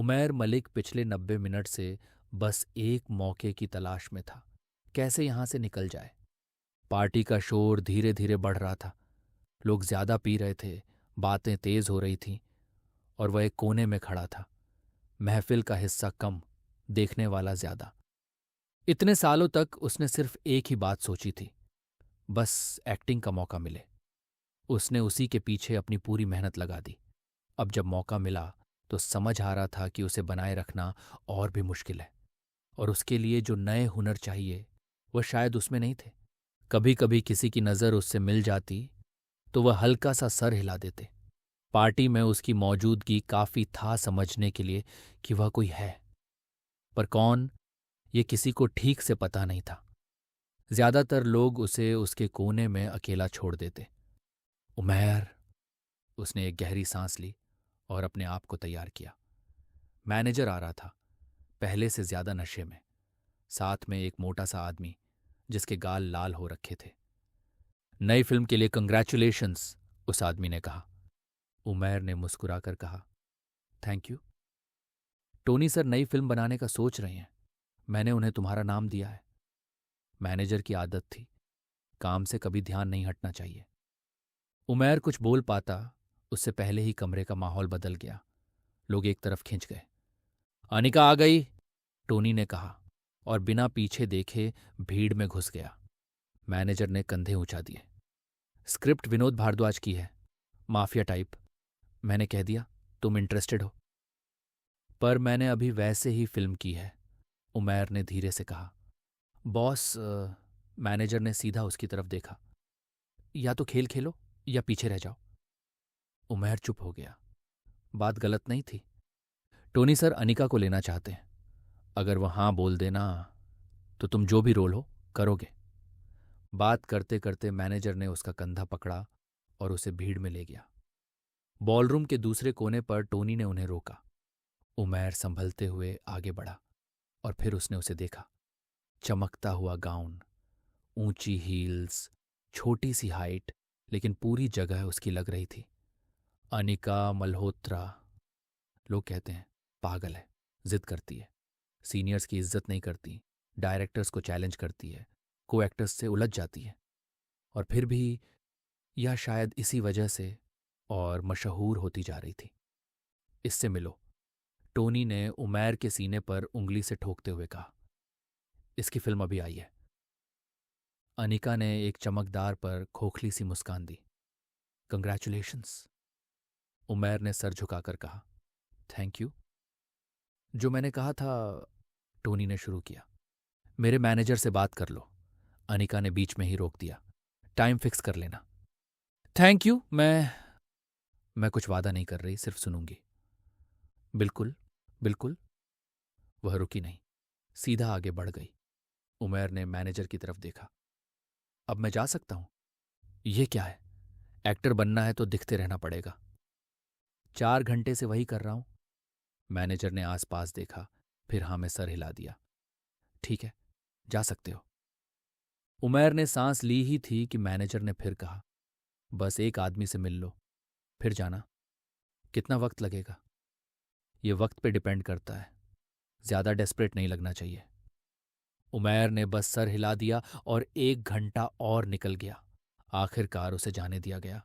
उमैर मलिक पिछले 90 मिनट से बस एक मौके की तलाश में था। कैसे यहां से निकल जाए। पार्टी का शोर धीरे धीरे बढ़ रहा था। लोग ज्यादा पी रहे थे, बातें तेज हो रही थीं, और वह एक कोने में खड़ा था। महफिल का हिस्सा कम, देखने वाला ज्यादा। इतने सालों तक उसने सिर्फ एक ही बात सोची थी, बस एक्टिंग का मौका मिले। उसने उसी के पीछे अपनी पूरी मेहनत लगा दी। अब जब मौका मिला तो समझ आ रहा था कि उसे बनाए रखना और भी मुश्किल है, और उसके लिए जो नए हुनर चाहिए वह शायद उसमें नहीं थे। कभी कभी किसी की नज़र उससे मिल जाती तो वह हल्का सा सर हिला देते। पार्टी में उसकी मौजूदगी काफी था समझने के लिए कि वह कोई है, पर कौन, ये किसी को ठीक से पता नहीं था। ज्यादातर लोग उसे उसके कोने में अकेला छोड़ देते। उमैर, उसने एक गहरी सांस ली और अपने आप को तैयार किया। मैनेजर आ रहा था, पहले से ज्यादा नशे में, साथ में एक मोटा सा आदमी जिसके गाल लाल हो रखे थे। नई फिल्म के लिए कंग्रेचुलेशंस, उस आदमी ने कहा। उमैर ने मुस्कुराकर कहा, थैंक यू। टोनी सर नई फिल्म बनाने का सोच रहे हैं, मैंने उन्हें तुम्हारा नाम दिया है। मैनेजर की आदत थी, काम से कभी ध्यान नहीं हटना चाहिए। उमैर कुछ बोल पाता उससे पहले ही कमरे का माहौल बदल गया। लोग एक तरफ खिंच गए। अनिका आ गई, टोनी ने कहा, और बिना पीछे देखे भीड़ में घुस गया। मैनेजर ने कंधे ऊंचा दिए। स्क्रिप्ट विनोद भारद्वाज की है, माफिया टाइप। मैंने कह दिया, तुम इंटरेस्टेड हो? पर मैंने अभी वैसे ही फिल्म की है, उमैर ने धीरे से कहा। बॉस, मैनेजर ने सीधा उसकी तरफ देखा। या तो खेल खेलो या पीछे रह जाओ। उमैर चुप हो गया। बात गलत नहीं थी। टोनी सर अनिका को लेना चाहते हैं। अगर वह हाँ बोल देना तो तुम जो भी रोल हो करोगे। बात करते करते मैनेजर ने उसका कंधा पकड़ा और उसे भीड़ में ले गया। बॉलरूम के दूसरे कोने पर टोनी ने उन्हें रोका। उमैर संभलते हुए आगे बढ़ा और फिर उसने उसे देखा। चमकता हुआ गाउन, ऊंची हील्स, छोटी सी हाइट, लेकिन पूरी जगह उसकी लग रही थी। अनिका मल्होत्रा। लोग कहते हैं पागल है, जिद करती है, सीनियर्स की इज्जत नहीं करती, डायरेक्टर्स को चैलेंज करती है, को एक्टर्स से उलझ जाती है। और फिर भी, या शायद इसी वजह से, और मशहूर होती जा रही थी। इससे मिलो, टोनी ने उमैर के सीने पर उंगली से ठोकते हुए कहा। इसकी फिल्म अभी आई है। अनिका ने एक चमकदार पर खोखली सी मुस्कान दी। कंग्रेचुलेशंस, उमैर ने सर झुकाकर कहा। Thank you. जो मैंने कहा था, टोनी ने शुरू किया। मेरे मैनेजर से बात कर लो, अनिका ने बीच में ही रोक दिया। टाइम फिक्स कर लेना। Thank you. मैं कुछ वादा नहीं कर रही, सिर्फ सुनूंगी। बिल्कुल, बिल्कुल। वह रुकी नहीं, सीधा आगे बढ़ गई। उमैर ने मैनेजर की तरफ देखा। अब मैं जा सकता हूं? यह क्या है? एक्टर बनना है तो दिखते रहना पड़ेगा। 4 घंटे से वही कर रहा हूं। मैनेजर ने आसपास देखा, फिर हाँ में सर हिला दिया। ठीक है, जा सकते हो। उमैर ने सांस ली ही थी कि मैनेजर ने फिर कहा, बस एक आदमी से मिल लो, फिर जाना। कितना वक्त लगेगा? ये वक्त पे डिपेंड करता है, ज्यादा डेस्परेट नहीं लगना चाहिए। उमैर ने बस सर हिला दिया और 1 घंटा और निकल गया। आखिरकार उसे जाने दिया गया।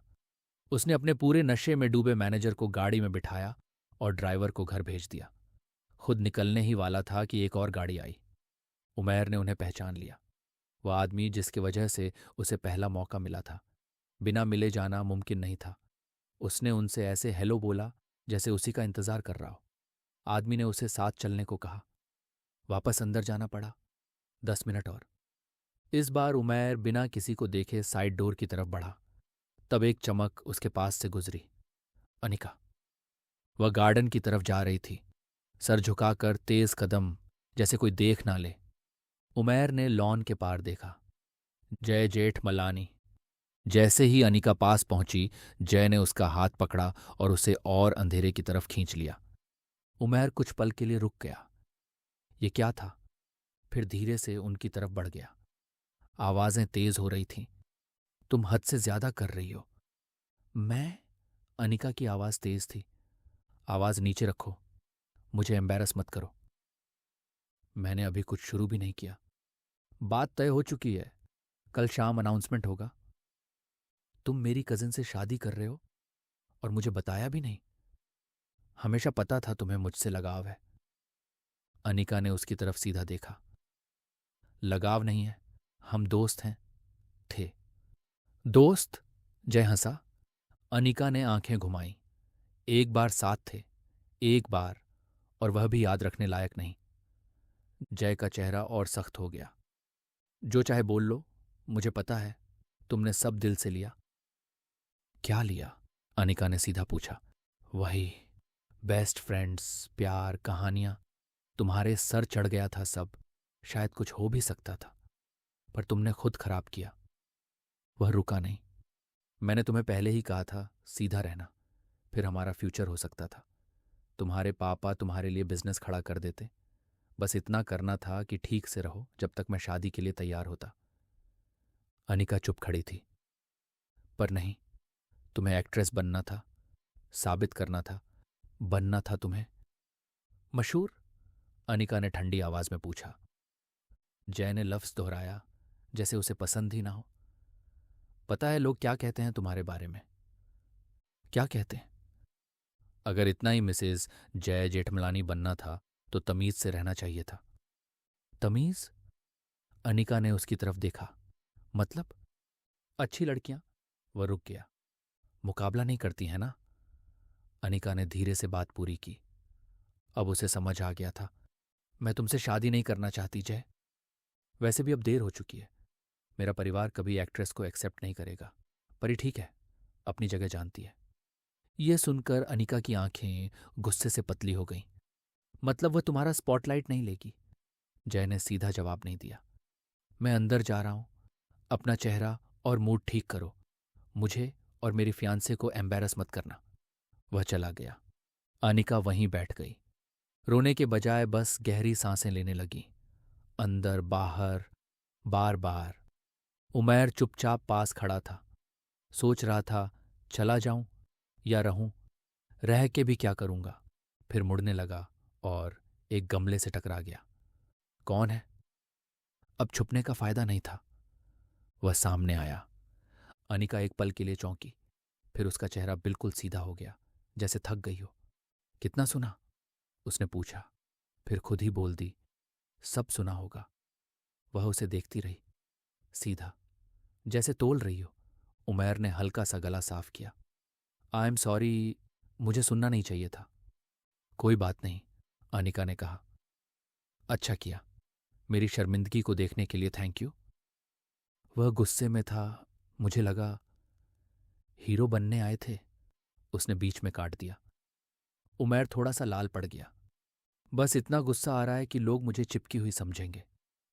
उसने अपने पूरे नशे में डूबे मैनेजर को गाड़ी में बिठाया और ड्राइवर को घर भेज दिया। खुद निकलने ही वाला था कि एक और गाड़ी आई। उमैर ने उन्हें पहचान लिया। वह आदमी जिसकी वजह से उसे पहला मौका मिला था। बिना मिले जाना मुमकिन नहीं था। उसने उनसे ऐसे हेलो बोला जैसे उसी का इंतजार कर रहा हो। आदमी ने उसे साथ चलने को कहा। वापस अंदर जाना पड़ा। 10 मिनट और। इस बार उमैर बिना किसी को देखे साइड डोर की तरफ बढ़ा। तब एक चमक उसके पास से गुजरी। अनिका। वह गार्डन की तरफ जा रही थी, सर झुकाकर तेज कदम, जैसे कोई देख ना ले। उमैर ने लॉन के पार देखा। जय जेठ मलानी। जैसे ही अनिका पास पहुंची, जय ने उसका हाथ पकड़ा और उसे और अंधेरे की तरफ खींच लिया। उमैर कुछ पल के लिए रुक गया। ये क्या था? फिर धीरे से उनकी तरफ बढ़ गया। आवाजें तेज हो रही थीं। तुम हद से ज्यादा कर रही हो। मैं? अनिका की आवाज तेज थी। आवाज नीचे रखो। मुझे एम्बैरस मत करो। मैंने अभी कुछ शुरू भी नहीं किया। बात तय हो चुकी है, कल शाम अनाउंसमेंट होगा। तुम मेरी कजिन से शादी कर रहे हो और मुझे बताया भी नहीं। हमेशा पता था तुम्हें मुझसे लगाव है। अनिका ने उसकी तरफ सीधा देखा। लगाव नहीं है, हम दोस्त हैं। थे। दोस्त? जय हंसा। अनिका ने आंखें घुमाई। एक बार साथ थे, एक बार, और वह भी याद रखने लायक नहीं। जय का चेहरा और सख्त हो गया। जो चाहे बोल लो, मुझे पता है तुमने सब दिल से लिया। क्या लिया? अनिका ने सीधा पूछा। वही, बेस्ट फ्रेंड्स, प्यार, कहानियां। तुम्हारे सर चढ़ गया था सब। शायद कुछ हो भी सकता था, पर तुमने खुद खराब किया। वह रुका नहीं। मैंने तुम्हें पहले ही कहा था सीधा रहना, फिर हमारा फ्यूचर हो सकता था। तुम्हारे पापा तुम्हारे लिए बिजनेस खड़ा कर देते। बस इतना करना था कि ठीक से रहो जब तक मैं शादी के लिए तैयार होता। अनिका चुप खड़ी थी। पर नहीं, तुम्हें एक्ट्रेस बनना था, साबित करना था, बनना था तुम्हें। मशहूर? अनिका ने ठंडी आवाज में पूछा। जय ने लफ्ज दोहराया, जैसे उसे पसंद ही ना हो। पता है लोग क्या कहते हैं तुम्हारे बारे में? क्या कहते हैं? अगर इतना ही मिसेज जय जेठमलानी बनना था तो तमीज से रहना चाहिए था। तमीज? अनिका ने उसकी तरफ देखा। मतलब? अच्छी लड़कियां। वह रुक गया। मुकाबला नहीं करती है ना? अनिका ने धीरे से बात पूरी की। अब उसे समझ आ गया था। मैं तुमसे शादी नहीं करना चाहती जय। वैसे भी अब देर हो चुकी है। मेरा परिवार कभी एक्ट्रेस को एक्सेप्ट नहीं करेगा। पर ये ठीक है, अपनी जगह जानती है। यह सुनकर अनिका की आंखें गुस्से से पतली हो गईं। मतलब वह तुम्हारा स्पॉटलाइट नहीं लेगी? जय ने सीधा जवाब नहीं दिया। मैं अंदर जा रहा हूं। अपना चेहरा और मूड ठीक करो। मुझे और मेरी फियांसे को एम्बैरस मत करना। वह चला गया। अनिका वहीं बैठ गई। रोने के बजाय बस गहरी सांसें लेने लगी, अंदर बाहर, बार बार। उमैर चुपचाप पास खड़ा था। सोच रहा था चला जाऊं या रहूं। रह के भी क्या करूंगा? फिर मुड़ने लगा और एक गमले से टकरा गया। कौन है? अब छुपने का फायदा नहीं था। वह सामने आया। अनिका एक पल के लिए चौंकी, फिर उसका चेहरा बिल्कुल सीधा हो गया, जैसे थक गई हो। कितना सुना? उसने पूछा, फिर खुद ही बोल दी, सब सुना होगा। वह उसे देखती रही, सीधा, जैसे तोल रही हो। उमैर ने हल्का सा गला साफ किया। आई एम सॉरी, मुझे सुनना नहीं चाहिए था। कोई बात नहीं, अनिका ने कहा। अच्छा किया। मेरी शर्मिंदगी को देखने के लिए थैंक यू। वह गुस्से में था। मुझे लगा हीरो बनने आए थे। उसने बीच में काट दिया। उमैर थोड़ा सा लाल पड़ गया। बस इतना गुस्सा आ रहा है कि लोग मुझे चिपकी हुई समझेंगे,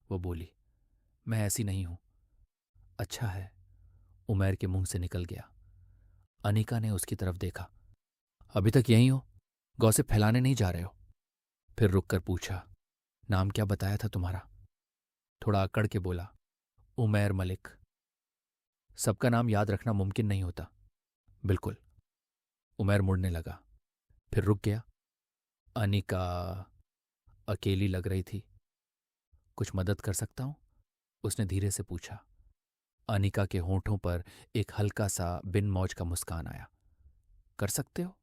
वो बोली। मैं ऐसी नहीं हूं। अच्छा है, उमैर के मुंह से निकल गया। अनिका ने उसकी तरफ देखा। अभी तक यहीं हो? गॉसिप फैलाने नहीं जा रहे हो? फिर रुककर पूछा, नाम क्या बताया था तुम्हारा? थोड़ा अकड़ के बोला, उमैर मलिक। सबका नाम याद रखना मुमकिन नहीं होता। बिल्कुल। उमैर मुड़ने लगा, फिर रुक गया। अनिका अकेली लग रही थी। कुछ मदद कर सकता हूं? उसने धीरे से पूछा। अनिका के होंठों पर एक हल्का सा बिन मौज का मुस्कान आया। कर सकते हो?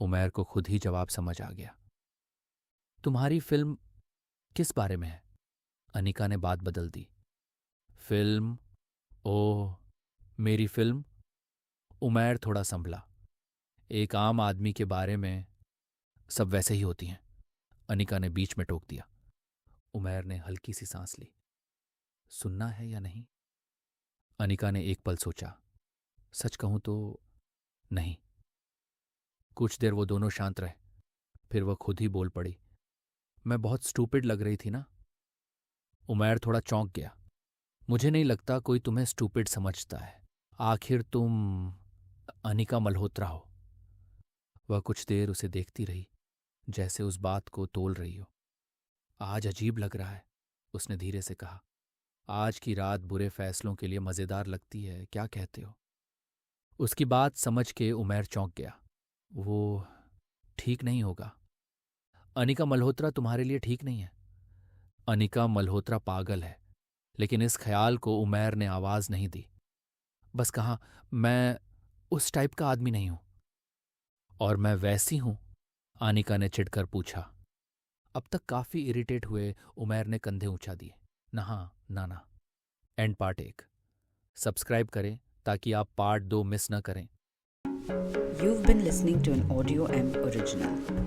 उमैर को खुद ही जवाब समझ आ गया। तुम्हारी फिल्म किस बारे में है? अनिका ने बात बदल दी। फिल्म? ओह, मेरी फिल्म? उमैर थोड़ा संभला। एक आम आदमी के बारे में। सब वैसे ही होती हैं। अनिका ने बीच में टोक दिया। उमैर ने हल्की सी सांस ली। सुनना है या नहीं? अनिका ने एक पल सोचा। सच कहूं तो नहीं। कुछ देर वो दोनों शांत रहे, फिर वह खुद ही बोल पड़ी। मैं बहुत स्टूपिड लग रही थी ना? उमैर थोड़ा चौंक गया। मुझे नहीं लगता कोई तुम्हें स्टूपिड समझता है। आखिर तुम अनिका मल्होत्रा हो। वह कुछ देर उसे देखती रही, जैसे उस बात को तोल रही हो। आज अजीब लग रहा है, उसने धीरे से कहा। आज की रात बुरे फैसलों के लिए मजेदार लगती है, क्या कहते हो? उसकी बात समझ के उमैर चौंक गया। वो ठीक नहीं होगा। अनिका मल्होत्रा तुम्हारे लिए ठीक नहीं है। अनिका मल्होत्रा पागल है। लेकिन इस ख्याल को उमैर ने आवाज नहीं दी। बस कहा, मैं उस टाइप का आदमी नहीं हूं। और मैं वैसी हूं? अनिका ने चिढ़कर पूछा। अब तक काफी इरिटेट हुए उमैर ने कंधे ऊंचा दिए। नहा नाना। एंड पार्ट 1 सब्सक्राइब करें ताकि आप पार्ट 2 मिस न करें। You've been listening to an Audio M original.